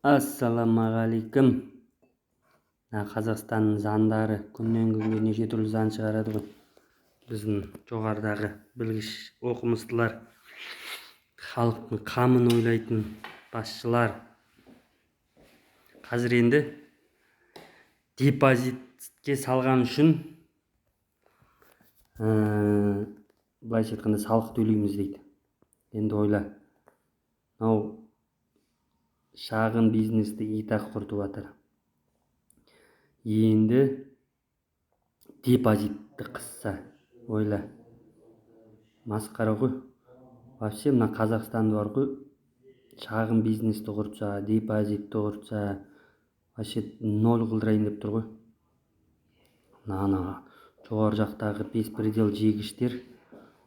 Ассалаумағалейкум. Қазақстанның заңдары күннен күнге неше түрлі заң шығарады ғой. Біздің жоғарыдағы білгіш оқымыстылар, халықтың қамын ойлайтын басшылар қазір енді депозитке салған үшін былайша айтқанда салық төлейміз дейді. Енді ойла, мынау шағын бизнесті итақ құртып жатыр. Енді депозитті қысса, ойла, масқара ғой. Вообще мына Қазақстанда бар ғой, шағын бизнесті құртса, депозитті құртса, вообще ноль қылдырайын деп тұр ғой. Ана жоғары жақтағы беспредел жегіштер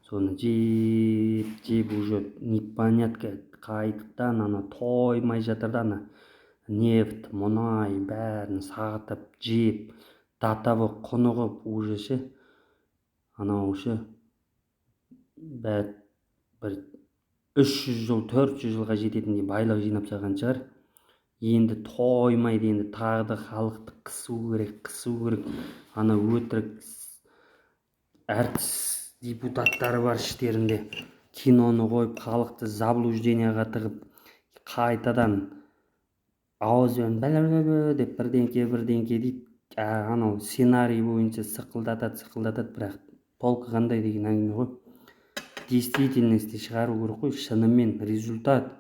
соны жеп уже непонятка қайтадан ана тоймай жатыр да, ана нефт, мұнай бәрін сатып жеп, датаво құнығып уже ше, анау ше бір 300 жыл, 400 жылға жететіндей байлық жинап салған шығар. Енді тоймайды, енді тағы да халықты қысу керек. Ана өтірік әртіс депутаттары бар іштерінде, киноны қойып халықты заблужденияға тығып, қайтадан ауызбен деп бірдеңке дейді. Анау сценарий бойынша сықылдатады, бірақ толқы қандай деген әңгіме ғой. Действительности шығару керек қой, шынымен результат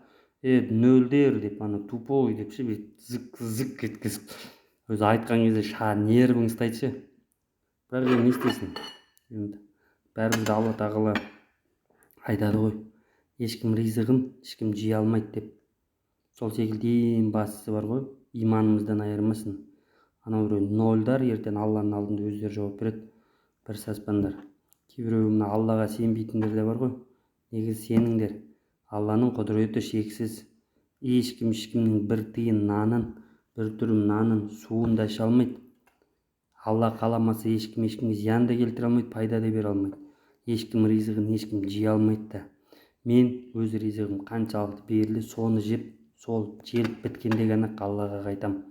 нөлдер деп, ана тупой деп ше, зік еткізіп өзі айтқан кезде нервің ұстайды ше. Бірақ не істейсің, енді бәрібір Алла тағала айтады ғой, ешкім ризығын ешкім жей алмайды деп. Сол секілді ең бастысы бар ғой, иманымыздан айырмасын. Анау біреу нольдар ертең Алланың алдында өздері жауап береді. Бір саспандар. Кейбіреу мына Аллаға сенбейтіндер де бар ғой. Негізі сеніңдер. Алланың құдіреті шексіз. Ешкімнің бір тиын нанын, бір түрім нанын, суын да іше алмайды. Алла қаламаса ешкімге зиян да келтіре алмайды, пайда да бере алмайды. Ешкім ризығын ешкім жей алмайды да. Мен өз ризығым қаншалықты берілді, соны жеп, сол желіп біткенде ғана Аллаға қайтам.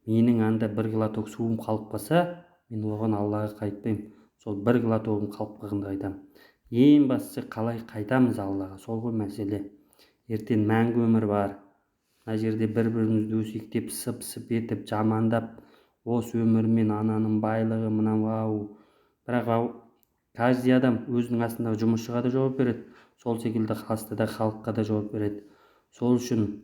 Менің анда бір глоток суым қалып қалса, мен оған Аллаға қайтпаймын. Сол бір глотогым қалып қалғанда қайтам. Ең бастысы қалай қайтамыз Аллаға, сол ғой мәселе. Ертең мәңгі өмір бар. Мына жерде бір-бірімізді өсектеп, сып-сып етіп, жамандап, осы өмірмен ананың байлығы мынау. Бірақ каждый адам өзінің астындағы жұмысшыға да жауап береді. Сол секілді астыда халыққа да жауап береді. Сол үшін